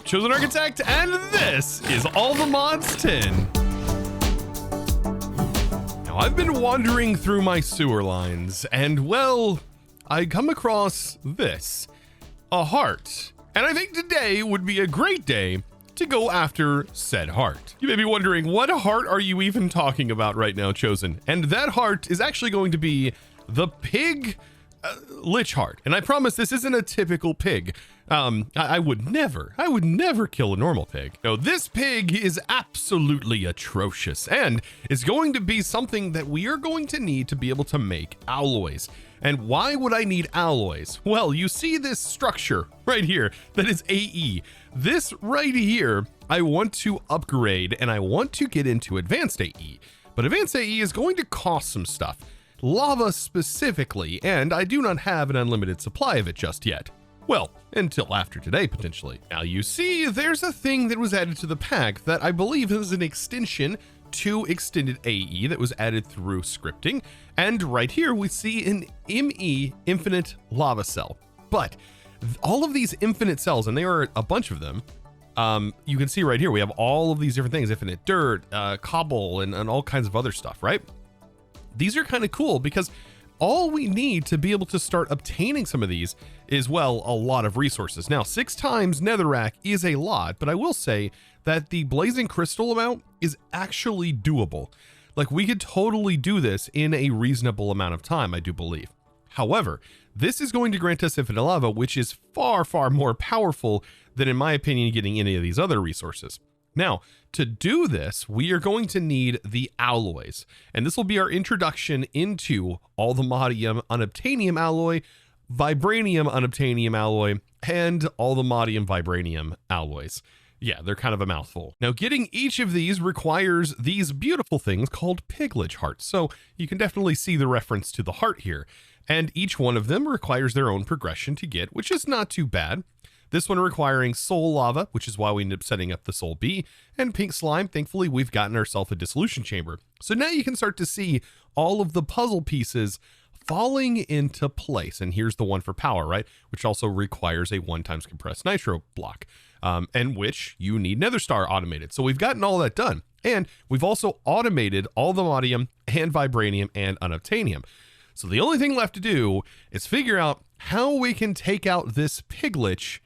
ChosenArchitect, and this is All the Mods 10. Now, I've been wandering through my sewer lines, and well, I come across this, a heart. And I think today would be a great day to go after said heart. You may be wondering, what heart are you even talking about right now, Chosen? And that heart is actually going to be the Pigliches heart. And I promise this isn't a typical pig. I would never kill a normal pig. No, this pig is absolutely atrocious and is going to be something that we are going to need to be able to make alloys. And why would I need alloys? Well, you see this structure right here that is AE. This right here, I want to upgrade and I want to get into advanced AE. But advanced AE is going to cost some stuff. Lava specifically, and I do not have an unlimited supply of it just yet. Well, until after today, potentially. Now you see, there's a thing that was added to the pack that I believe is an extension to extended AE that was added through scripting. And right here, we see an ME infinite lava cell. But all of these infinite cells, and there are a bunch of them, you can see right here, we have all of these different things, infinite dirt, cobble, and all kinds of other stuff, right? These are kind of cool because all we need to be able to start obtaining some of these is, well, a lot of resources. Now, 6 times netherrack is a lot, but I will say that the blazing crystal amount is actually doable. Like, we could totally do this in a reasonable amount of time, I do believe. However, this is going to grant us infinite lava, which is far, far more powerful than, in my opinion, getting any of these other resources. Now, to do this, we are going to need the alloys, and this will be our introduction into all the modium unobtainium alloy, vibranium unobtainium alloy, and all the modium vibranium alloys. Yeah, they're kind of a mouthful. Now, getting each of these requires these beautiful things called Piglich hearts, so you can definitely see the reference to the heart here, and each one of them requires their own progression to get, which is not too bad. This one requiring soul lava, which is why we ended up setting up the soul B, and pink slime. Thankfully, we've gotten ourselves a dissolution chamber. So now you can start to see all of the puzzle pieces falling into place. And here's the one for power, right? Which also requires a 1x compressed nitro block, and which you need nether star automated. So we've gotten all that done. And we've also automated all the modium and vibranium and unobtainium. So the only thing left to do is figure out how we can take out this Piglich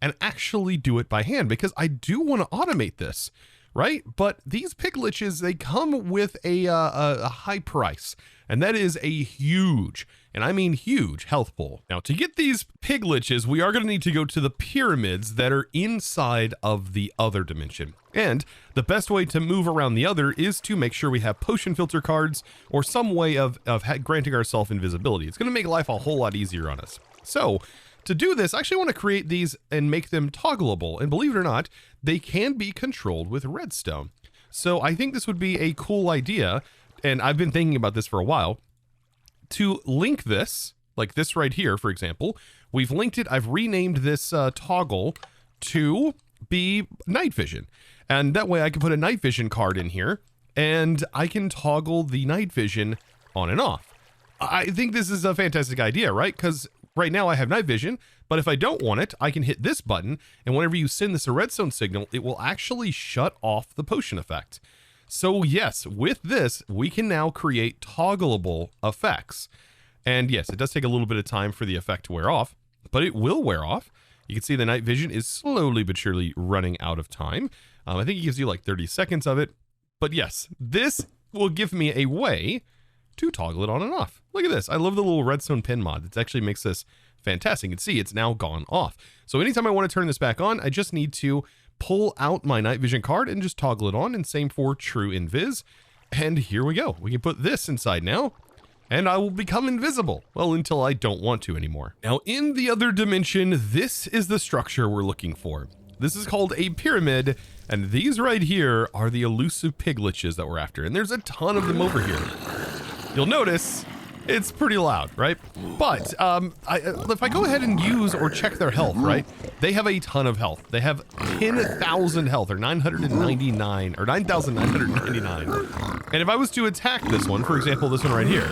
and actually do it by hand, because I do want to automate this, right? But these Pigliches, they come with a high price, and that is a huge, and I mean huge, health pool. Now, to get these Pigliches, we are going to need to go to the pyramids that are inside of the other dimension. And the best way to move around the other is to make sure we have potion filter cards or some way of granting ourselves invisibility. It's going to make life a whole lot easier on us. So, to do this, I actually want to create these and make them toggleable. And believe it or not, they can be controlled with redstone. So I think this would be a cool idea, and I've been thinking about this for a while, to link this, like this right here, for example. We've linked it. I've renamed this toggle to be night vision. And that way I can put a night vision card in here, and I can toggle the night vision on and off. I think this is a fantastic idea, right? Because right now I have night vision, but if I don't want it, I can hit this button, and whenever you send this a redstone signal, it will actually shut off the potion effect. So yes, with this, we can now create toggleable effects. And yes, it does take a little bit of time for the effect to wear off, but it will wear off. You can see the night vision is slowly but surely running out of time. I think it gives you like 30 seconds of it. But yes, this will give me a way to toggle it on and off. Look at this. I love the little redstone pin mod. It actually makes this fantastic. You can see it's now gone off. So anytime I want to turn this back on, I just need to pull out my night vision card and just toggle it on, and same for true invis. And here we go. We can put this inside now, and I will become invisible. Well, until I don't want to anymore. Now, in the other dimension, this is the structure we're looking for. This is called a pyramid, and these right here are the elusive Pigliches that we're after. And there's a ton of them over here. You'll notice it's pretty loud, right? But if I go ahead and use or check their health, right? They have a ton of health. They have 10,000 health, or 999, or 9,999. And if I was to attack this one, for example, this one right here,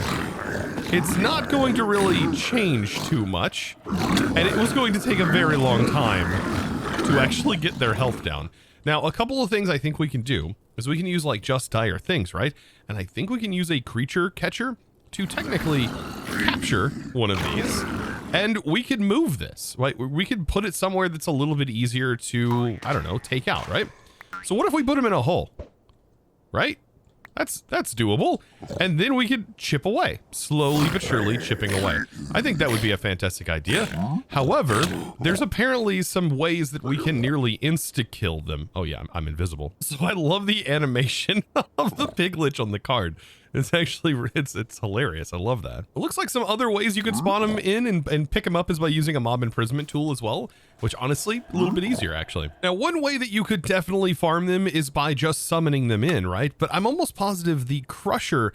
it's not going to really change too much. And it was going to take a very long time to actually get their health down. Now, a couple of things I think we can do is we can use like just dire things, right? And I think we can use a creature catcher to technically capture one of these. And we could move this, right? We could put it somewhere that's a little bit easier to, I don't know, take out, right? So what if we put him in a hole, right? That's doable. And then we could chip away, slowly but surely chipping away. I think that would be a fantastic idea. However, there's apparently some ways that we can nearly insta-kill them. Oh yeah, I'm invisible. So I love the animation of the Piglich on the card. It's actually, it's hilarious. I love that. It looks like some other ways you could spawn them in and pick them up is by using a mob imprisonment tool as well, which honestly, a little bit easier actually. Now, one way that you could definitely farm them is by just summoning them in, right? But I'm almost positive the Crusher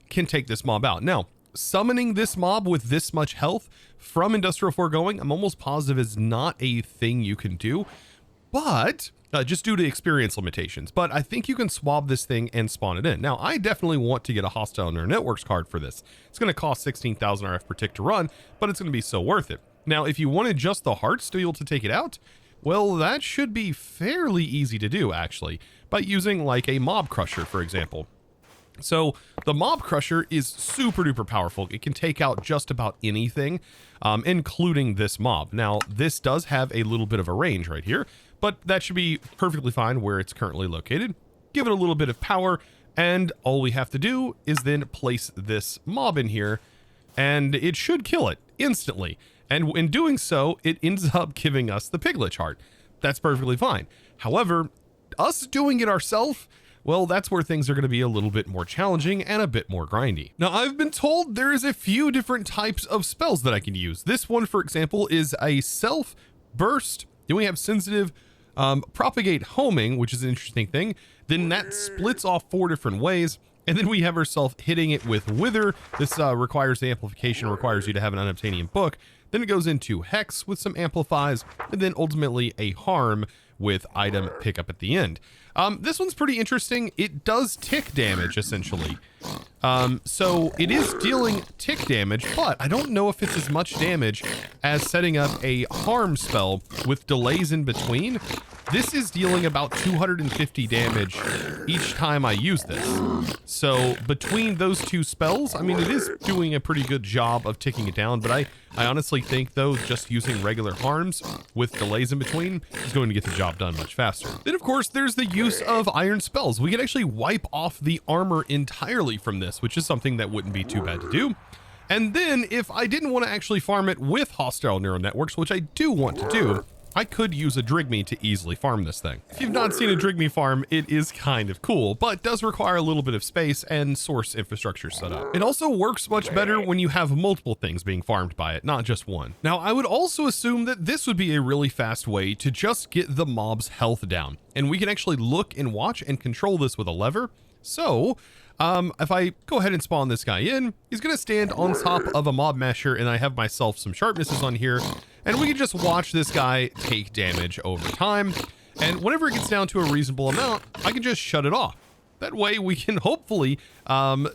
can take this mob out. Now, summoning this mob with this much health from Industrial Foregoing, I'm almost positive is not a thing you can do, but just due to experience limitations. But I think you can swab this thing and spawn it in. Now, I definitely want to get a Hostile Neural Networks card for this. It's going to cost 16,000 RF per tick to run, but it's going to be so worth it. Now, if you wanted just the hearts to be able to take it out, well, that should be fairly easy to do, actually, by using like a Mob Crusher, for example. So the Mob Crusher is super duper powerful. It can take out just about anything, including this mob. Now, this does have a little bit of a range right here, but that should be perfectly fine where it's currently located. Give it a little bit of power, and all we have to do is then place this mob in here, and it should kill it instantly. And in doing so, it ends up giving us the Piglich heart. That's perfectly fine. However, us doing it ourselves, well, that's where things are going to be a little bit more challenging and a bit more grindy. Now, I've been told there is a few different types of spells that I can use. This one, for example, is a self burst. Then we have sensitive, propagate homing, which is an interesting thing. Then that splits off 4 different ways. And then we have ourselves hitting it with wither. This requires the amplification, requires you to have an unobtainium book. Then it goes into hex with some amplifies, and then ultimately a harm with item pickup at the end. This one's pretty interesting. It does tick damage, essentially. So it is dealing tick damage, but I don't know if it's as much damage as setting up a harm spell with delays in between. This is dealing about 250 damage each time I use this. So between those two spells, I mean, it is doing a pretty good job of ticking it down, but I honestly think, though, just using regular harms with delays in between is going to get the job done much faster. Then, of course, there's the use of iron spells. We can actually wipe off the armor entirely from this, which is something that wouldn't be too bad to do. And then, if I didn't want to actually farm it with hostile neural networks, which I do want to do, I could use a Drigme to easily farm this thing. If you've not seen a Drigme farm, it is kind of cool, but does require a little bit of space and source infrastructure set up. It also works much better when you have multiple things being farmed by it, not just one. Now, I would also assume that this would be a really fast way to just get the mob's health down. And we can actually look and watch and control this with a lever. So, if I go ahead and spawn this guy in, he's going to stand on top of a mob masher, and I have myself some sharpnesses on here, and we can just watch this guy take damage over time. And whenever it gets down to a reasonable amount, I can just shut it off. That way we can hopefully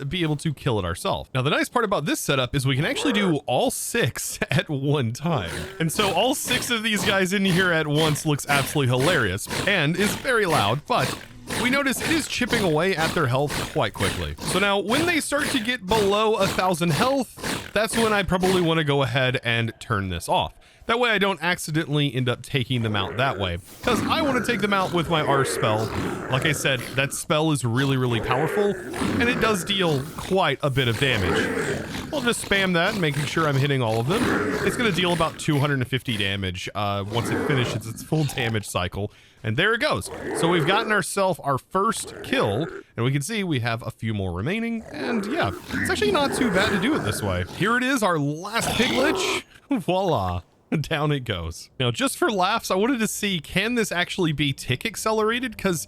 be able to kill it ourselves. Now, the nice part about this setup is we can actually do all 6 at one time. And so all 6 of these guys in here at once looks absolutely hilarious and is very loud, but we notice it is chipping away at their health quite quickly. So now when they start to get below 1,000 health, that's when I probably want to go ahead and turn this off. That way I don't accidentally end up taking them out that way, because I want to take them out with my R spell. Like I said, that spell is really, really powerful, and it does deal quite a bit of damage. I'll just spam that, making sure I'm hitting all of them. It's going to deal about 250 damage once it finishes its full damage cycle. And there it goes. So we've gotten ourselves our first kill, and we can see we have a few more remaining. And yeah, it's actually not too bad to do it this way. Here it is, our last Piglich. Voila. Down it goes. Now, just for laughs, I wanted to see, can this actually be tick accelerated? Because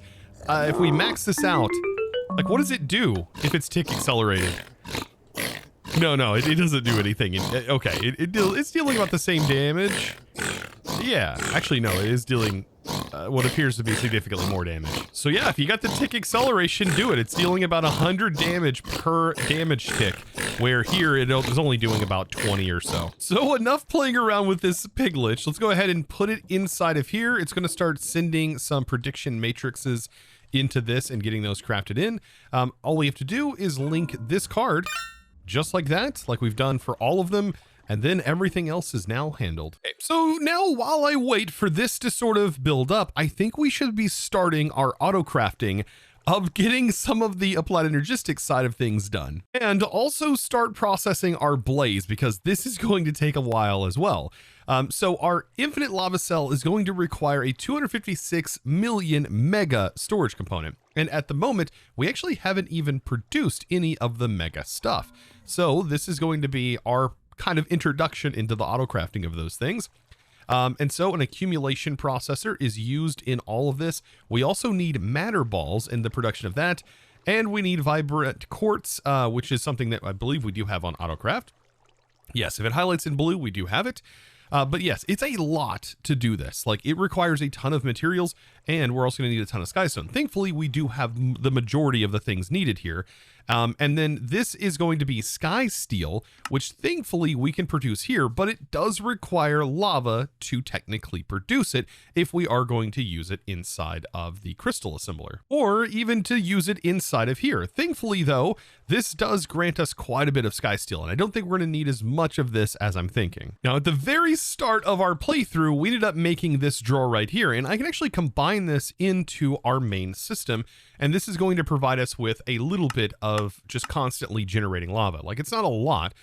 if we max this out, like, what does it do if it's tick accelerated? No, it doesn't do anything. Okay, it's dealing about the same damage. Yeah, actually, no, it is dealing what appears to be significantly more damage. So yeah, if you got the tick acceleration, do it. It's dealing about 100 damage per damage tick, where here it is only doing about 20 or so. So enough playing around with this Piglich. Let's go ahead and put it inside of here. It's going to start sending some prediction matrices into this and getting those crafted in. All we have to do is link this card just like that, like we've done for all of them. And then everything else is now handled. Okay, so now while I wait for this to sort of build up, I think we should be starting our autocrafting of getting some of the applied energistics side of things done. And also start processing our blaze, because this is going to take a while as well. So our infinite lava cell is going to require a 256 million mega storage component. And at the moment, we actually haven't even produced any of the mega stuff. So this is going to be our kind of introduction into the autocrafting of those things. And so an accumulation processor is used in all of this. We also need matter balls in the production of that. And we need vibrant quartz, which is something that I believe we do have on Autocraft. Yes, if it highlights in blue, we do have it. But yes, it's a lot to do this. Like, it requires a ton of materials, and we're also going to need a ton of skystone. Thankfully, we do have the majority of the things needed here. And then this is going to be sky steel, which thankfully we can produce here, but it does require lava to technically produce it if we are going to use it inside of the crystal assembler, or even to use it inside of here. Thankfully, though, this does grant us quite a bit of sky steel, and I don't think we're going to need as much of this as I'm thinking. Now, at the very start of our playthrough, we ended up making this drawer right here, and I can actually combine this into our main system. And this is going to provide us with a little bit of just constantly generating lava. Like, it's not a lot,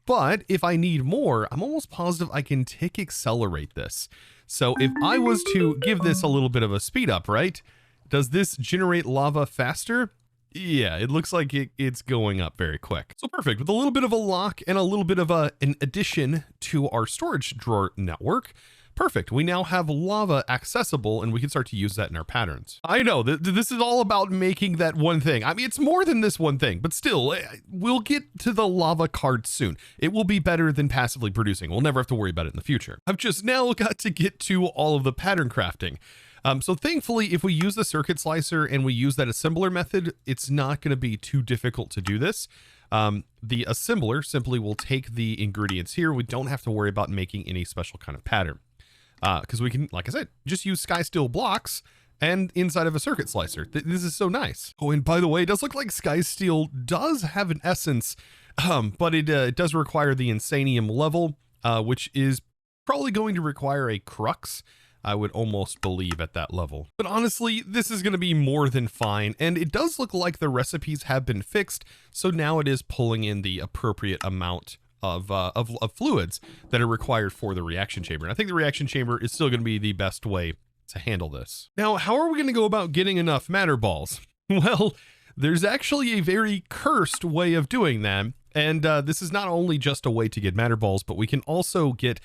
but if I need more, I'm almost positive I can tick accelerate this. So if I was to give this a little bit of a speed up, right? Does this generate lava faster? Yeah, it looks like it's going up very quick. So perfect. With a little bit of a lock and a little bit of an addition to our storage drawer network, perfect. We now have lava accessible, and we can start to use that in our patterns. I know this is all about making that one thing. I mean, it's more than this one thing, but still, we'll get to the lava card soon. It will be better than passively producing. We'll never have to worry about it in the future. I've just now got to get to all of the pattern crafting. So thankfully, if we use the circuit slicer and we use that assembler method, it's not going to be too difficult to do this. The assembler simply will take the ingredients here. We don't have to worry about making any special kind of pattern. Because we can, like I said, just use sky steel blocks and inside of a circuit slicer. This is so nice. Oh, and by the way, it does look like sky steel does have an essence, but it does require the insanium level, which is probably going to require a crux, I would almost believe, at that level. But honestly, this is going to be more than fine, and it does look like the recipes have been fixed, so now it is pulling in the appropriate amount of fluids that are required for the reaction chamber. And I think the reaction chamber is still going to be the best way to handle this. Now, how are we going to go about getting enough matter balls? Well, there's actually a very cursed way of doing that. And this is not only just a way to get matter balls, but we can also get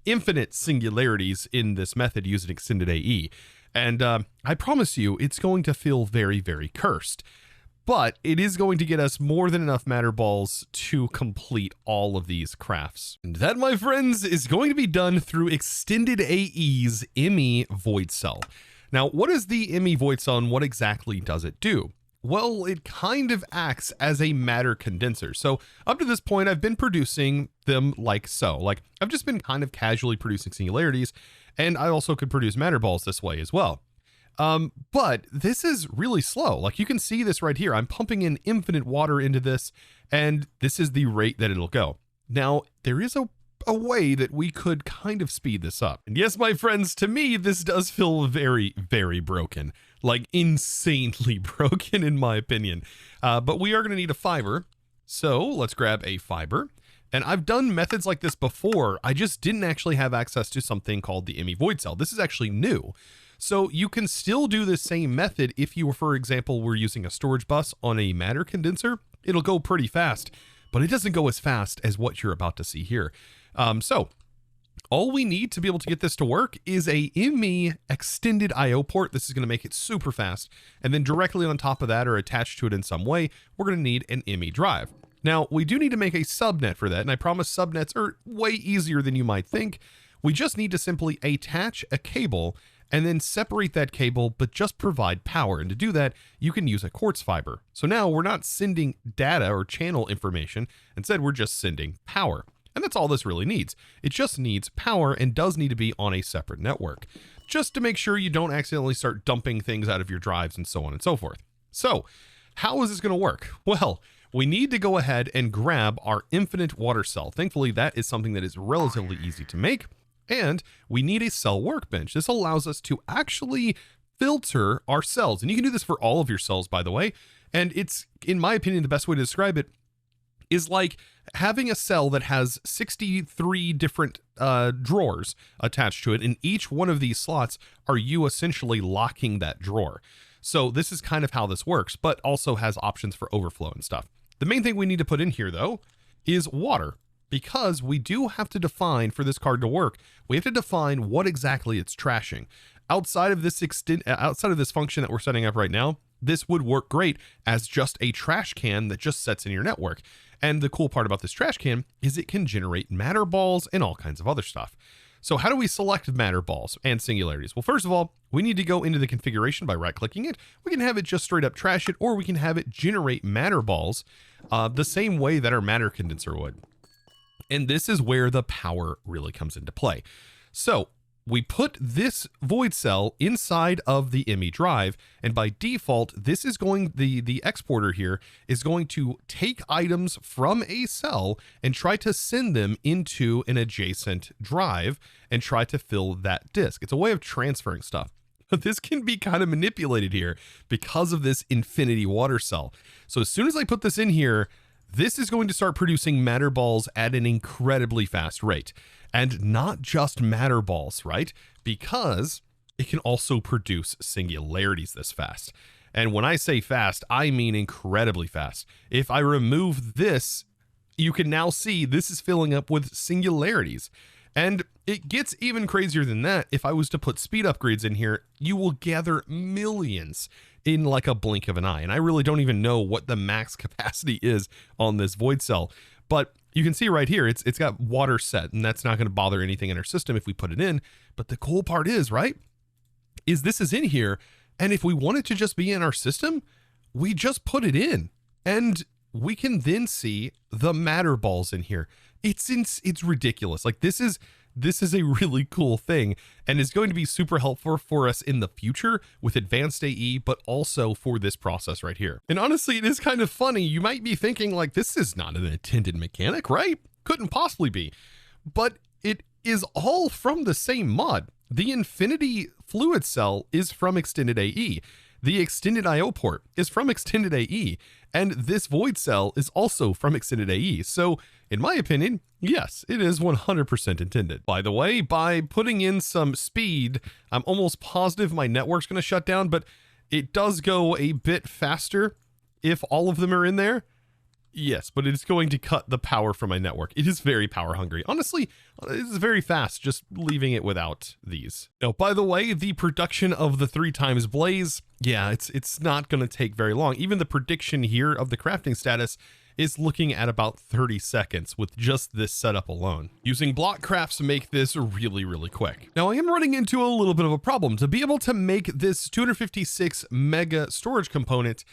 infinite singularities in this method using extended AE. And I promise you, it's going to feel very, very cursed. But it is going to get us more than enough matter balls to complete all of these crafts. And that, my friends, is going to be done through extended AE's ME void cell. Now, what is the ME void cell and what exactly does it do? Well, it kind of acts as a matter condenser. So up to this point, I've been producing them like so. Like, I've just been kind of casually producing singularities, and I also could produce matter balls this way as well. But this is really slow. Like, you can see this right here. I'm pumping in infinite water into this, and this is the rate that it'll go. Now, there is a way that we could kind of speed this up. And yes, my friends, to me, this does feel very, very broken. Like, insanely broken, in my opinion. But we are going to need a fiber. So let's grab a fiber. And I've done methods like this before. I just didn't actually have access to something called the ME void cell. This is actually new. So you can still do the same method if you, for example, were using a storage bus on a matter condenser. It'll go pretty fast, but it doesn't go as fast as what you're about to see here. So all we need to be able to get this to work is a ME extended IO port. This is going to make it super fast. And then directly on top of that, or attached to it in some way, we're going to need an ME drive. Now, we do need to make a subnet for that, and I promise subnets are way easier than you might think. We just need to simply attach a cable and then separate that cable, but just provide power. And to do that, you can use a quartz fiber. So now we're not sending data or channel information. Instead, we're just sending power. And that's all this really needs. It just needs power and does need to be on a separate network, just to make sure you don't accidentally start dumping things out of your drives and so on and so forth. So how is this going to work? Well, we need to go ahead and grab our infinite water cell. Thankfully, that is something that is relatively easy to make. And we need a cell workbench. This allows us to actually filter our cells. And you can do this for all of your cells, by the way. And it's, in my opinion, the best way to describe it is like having a cell that has 63 different drawers attached to it. And each one of these slots are you essentially locking that drawer. So this is kind of how this works, but also has options for overflow and stuff. The main thing we need to put in here, though, is water. Because we do have to define, for this card to work, we have to define what exactly it's trashing. Outside of this function that we're setting up right now, this would work great as just a trash can that just sets in your network. And the cool part about this trash can is it can generate matter balls and all kinds of other stuff. So how do we select matter balls and singularities? Well, first of all, we need to go into the configuration by right-clicking it. We can have it just straight up trash it, or we can have it generate matter balls the same way that our matter condenser would. And this is where the power really comes into play. So we put this void cell inside of the ME drive, and by default, this is going, the exporter here is going to take items from a cell and try to send them into an adjacent drive and try to fill that disk. It's a way of transferring stuff. But this can be kind of manipulated here because of this infinity water cell. So as soon as I put this in here, this is going to start producing matter balls at an incredibly fast rate. And not just matter balls, right? Because it can also produce singularities this fast. And when I say fast, I mean incredibly fast. If I remove this, you can now see this is filling up with singularities. And it gets even crazier than that. If I was to put speed upgrades in here, you will gather millions in like a blink of an eye. And I really don't even know what the max capacity is on this void cell, but you can see right here, it's got water set, and that's not going to bother anything in our system if we put it in. But the cool part is, right, is this is in here. And if we want it to just be in our system, we just put it in and we can then see the matter balls in here. It's ridiculous. Like this is a really cool thing and is going to be super helpful for us in the future with advanced AE, but also for this process right here. And honestly, it is kind of funny. You might be thinking like, this is not an intended mechanic, right? Couldn't possibly be, but it is all from the same mod. The Infinity Fluid Cell is from Extended AE. The Extended IO port is from Extended AE, and this Void Cell is also from Extended AE. So in my opinion, yes, it is 100% intended. By the way, by putting in some speed, I'm almost positive my network's going to shut down, but it does go a bit faster if all of them are in there. Yes, but it's going to cut the power from my network. It is very power hungry. Honestly, it's very fast just leaving it without these. Now, by the way, the production of the 3x Blaze, yeah, it's not going to take very long. Even the prediction here of the crafting status is looking at about 30 seconds with just this setup alone. Using block crafts to make this really, really quick. Now, I am running into a little bit of a problem. To be able to make this 256 mega storage component,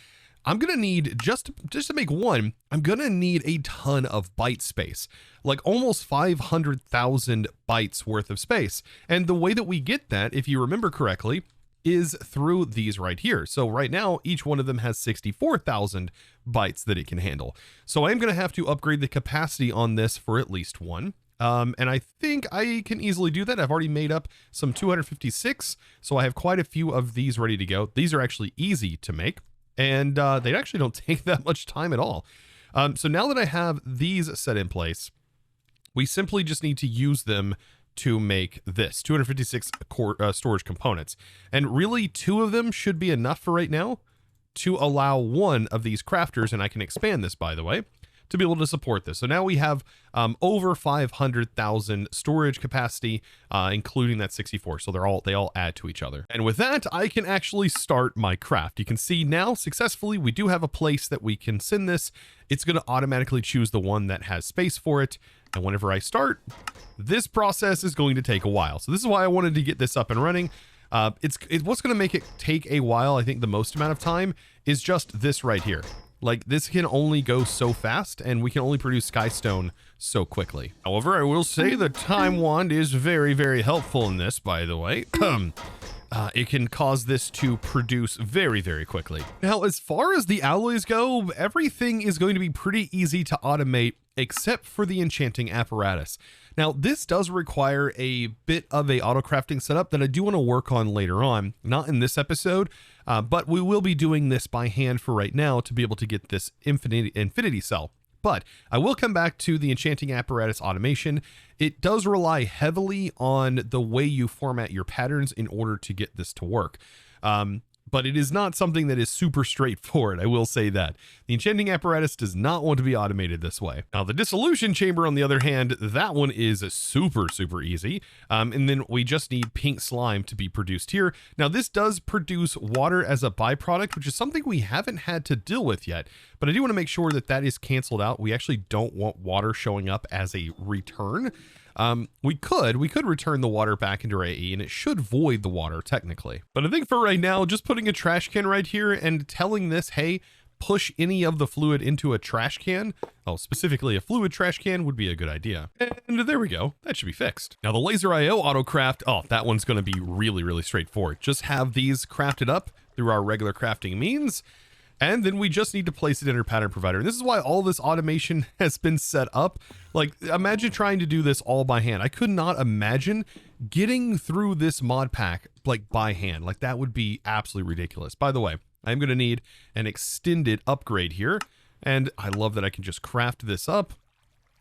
I'm going to need, just to make one, I'm going to need a ton of byte space, like almost 500,000 bytes worth of space. And the way that we get that, if you remember correctly, is through these right here. So right now, each one of them has 64,000 bytes that it can handle. So I'm going to have to upgrade the capacity on this for at least one. And I think I can easily do that. I've already made up some 256. So I have quite a few of these ready to go. These are actually easy to make. And they actually don't take that much time at all. So now that I have these set in place, we simply just need to use them to make this 256 storage components. And really 2 of them should be enough for right now to allow one of these crafters, and I can expand this, by the way, to be able to support this. So now we have over 500,000 storage capacity, including that 64. So they all add to each other. And with that, I can actually start my craft. You can see now successfully, we do have a place that we can send this. It's going to automatically choose the one that has space for it. And whenever I start, this process is going to take a while. So this is why I wanted to get this up and running. What's going to make it take a while, I think the most amount of time, is just this right here. Like, this can only go so fast, and we can only produce skystone so quickly. However, I will say the time wand is very, very helpful in this, by the way. It can cause this to produce very, very quickly. Now, as far as the alloys go, everything is going to be pretty easy to automate, except for the enchanting apparatus. Now, this does require a bit of a autocrafting setup that I do want to work on later on, not in this episode, but we will be doing this by hand for right now to be able to get this infinity cell. But I will come back to the enchanting apparatus automation. It does rely heavily on the way you format your patterns in order to get this to work. But it is not something that is super straightforward, I will say that. The enchanting apparatus does not want to be automated this way. Now, the dissolution chamber, on the other hand, that one is super, super easy. And then we just need pink slime to be produced here. Now, this does produce water as a byproduct, which is something we haven't had to deal with yet. But I do want to make sure that that is canceled out. We actually don't want water showing up as a return. We could return the water back into our AE, and it should void the water technically. But I think for right now, just putting a trash can right here and telling this, hey, push any of the fluid into a trash can, specifically a fluid trash can, would be a good idea. And there we go. That should be fixed. Now the laser IO autocraft, that one's going to be really, really straightforward. Just have these crafted up through our regular crafting means. And then we just need to place it in our pattern provider. And this is why all this automation has been set up. Like, imagine trying to do this all by hand. I could not imagine getting through this mod pack like by hand. Like, that would be absolutely ridiculous. By the way, I'm going to need an extended upgrade here. And I love that I can just craft this up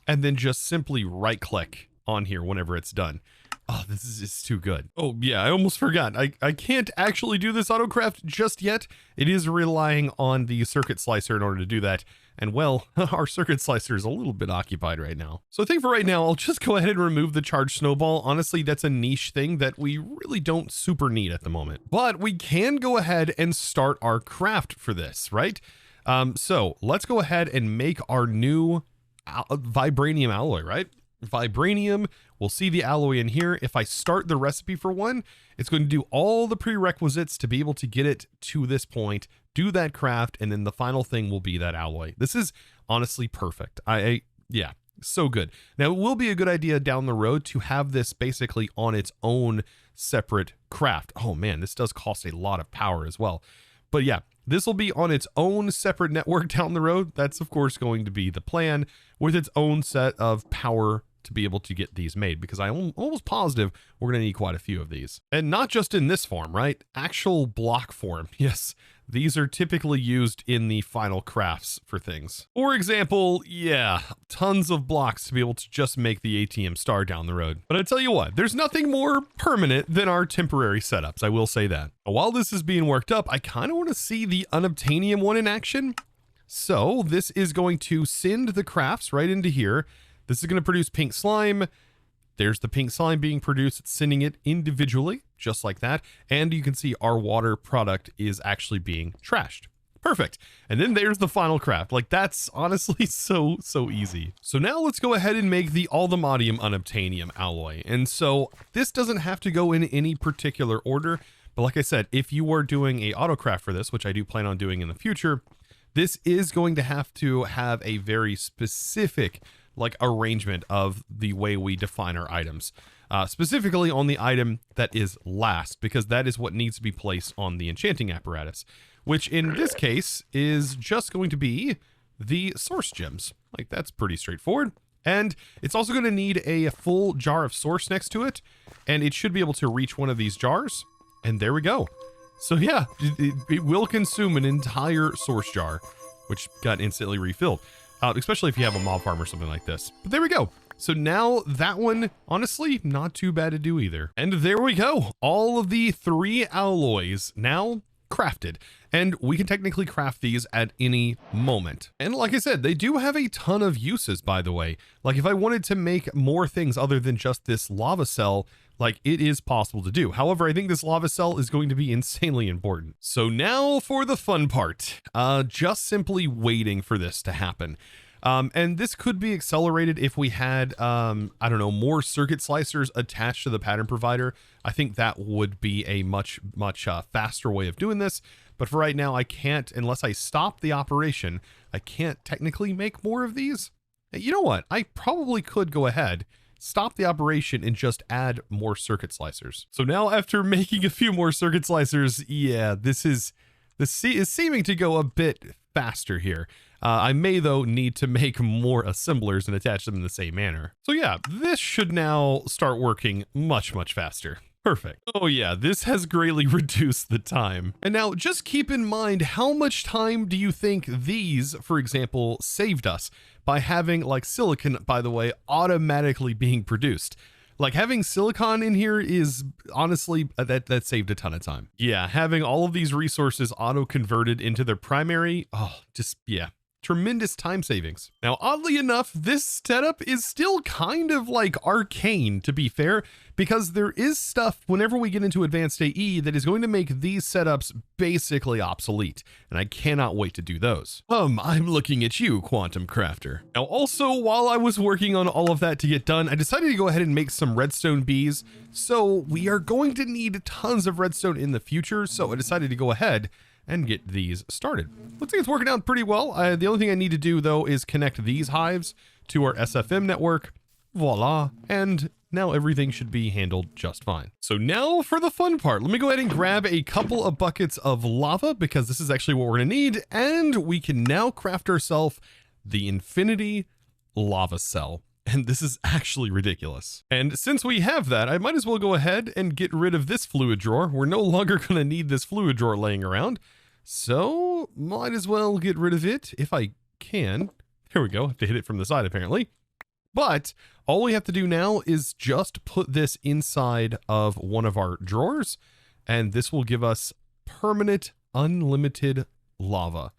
and then just simply right click on here whenever it's done. Oh, this is just too good. Oh yeah, I almost forgot. I can't actually do this autocraft just yet. It is relying on the circuit slicer in order to do that. And well, our circuit slicer is a little bit occupied right now. So I think for right now, I'll just go ahead and remove the charged snowball. Honestly, that's a niche thing that we really don't super need at the moment. But we can go ahead and start our craft for this, right? So let's go ahead and make our new vibranium alloy, right? Vibranium, we'll see the alloy in here. If I start the recipe for one, it's going to do all the prerequisites to be able to get it to this point, do that craft, and then the final thing will be that alloy. This is honestly perfect. Yeah, so good. Now, it will be a good idea down the road to have this basically on its own separate craft. Oh man, this does cost a lot of power as well. But yeah, this will be on its own separate network down the road. That's of course going to be the plan, with its own set of power to be able to get these made, because I'm almost positive we're going to need quite a few of these. And not just in this form, right? Actual block form. Yes, these are typically used in the final crafts for things. For example, yeah, tons of blocks to be able to just make the ATM star down the road. But I tell you what, there's nothing more permanent than our temporary setups, I will say that. While this is being worked up, I kind of want to see the unobtainium one in action. So this is going to send the crafts right into here. This is going to produce pink slime. There's the pink slime being produced. It's sending it individually, just like that. And you can see our water product is actually being trashed. Perfect. And then there's the final craft. Like, that's honestly so easy. So now let's go ahead and make the Aldemodium unobtainium alloy. And so this doesn't have to go in any particular order. But like I said, if you are doing a autocraft for this, which I do plan on doing in the future, this is going to have a very specific arrangement of the way we define our items, specifically on the item that is last, because that is what needs to be placed on the enchanting apparatus, which in this case is just going to be the source gems. Like, that's pretty straightforward. And it's also going to need a full jar of source next to it, and it should be able to reach one of these jars. And there we go. So yeah, it will consume an entire source jar, which got instantly refilled. Especially if you have a mob farm or something like this. But there we go. So now that one, honestly, not too bad to do either. And there we go. All of the 3 alloys now crafted. And we can technically craft these at any moment. And like I said, they do have a ton of uses, by the way. Like, if I wanted to make more things other than just this lava cell, like, it is possible to do. However, I think this lava cell is going to be insanely important. So now for the fun part, just simply waiting for this to happen. And this could be accelerated if we had, I don't know, more circuit slicers attached to the pattern provider. I think that would be a much faster way of doing this. But for right now, I can't, unless I stop the operation, I can't technically make more of these. You know what? I probably could go ahead, stop the operation, and just add more circuit slicers. So now after making a few more circuit slicers, yeah, this is seeming to go a bit faster here. I may, though, need to make more assemblers and attach them in the same manner. So yeah, this should now start working much faster. Perfect. Oh yeah, this has greatly reduced the time. And now just keep in mind, how much time do you think these, for example, saved us by having, like, silicon, by the way, automatically being produced? Like, having silicon in here is honestly, that saved a ton of time. Yeah, having all of these resources auto-converted into their primary, yeah. Tremendous time savings. Now, oddly enough, this setup is still kind of like arcane, to be fair, because there is stuff whenever we get into advanced AE that is going to make these setups basically obsolete, and I cannot wait to do those. I'm looking at you, Quantum Crafter. Now, also, while I was working on all of that to get done, I decided to go ahead and make some redstone bees. So we are going to need tons of redstone in the future, so I decided to go ahead and get these started. Looks like it's working out pretty well. The only thing I need to do, though, is connect these hives to our SFM network. Voila. And now everything should be handled just fine. So now for the fun part. Let me go ahead and grab a couple of buckets of lava, because this is actually what we're gonna need. And we can now craft ourselves the infinity lava cell. And this is actually ridiculous. And since we have that, I might as well go ahead and get rid of this fluid drawer. We're no longer gonna need this fluid drawer laying around. So might as well get rid of it if I can. There we go. I have to hit it from the side apparently. But all we have to do now is just put this inside of one of our drawers, and this will give us permanent unlimited lava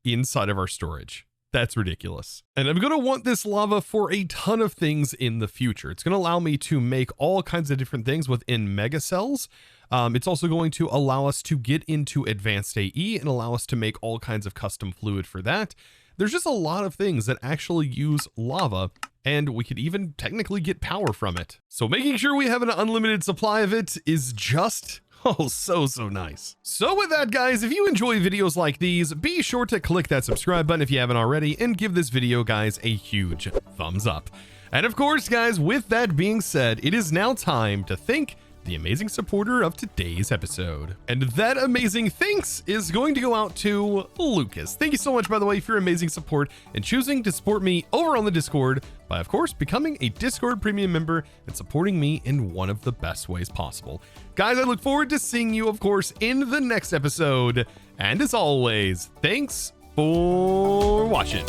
inside of our storage. That's ridiculous. And I'm going to want this lava for a ton of things in the future. It's going to allow me to make all kinds of different things within mega cells. It's also going to allow us to get into advanced AE and allow us to make all kinds of custom fluid for that. There's just a lot of things that actually use lava, and we could even technically get power from it. So making sure we have an unlimited supply of it is just so nice. So with that, guys, if you enjoy videos like these, be sure to click that subscribe button if you haven't already, and give this video, guys, a huge thumbs up. And of course, guys, with that being said, it is now time to thank the amazing supporter of today's episode. And that amazing thanks is going to go out to Lucas. Thank you so much, by the way, for your amazing support and choosing to support me over on the Discord by, of course, becoming a Discord premium member and supporting me in one of the best ways possible. Guys, I look forward to seeing you, of course, in the next episode. And as always, thanks for watching.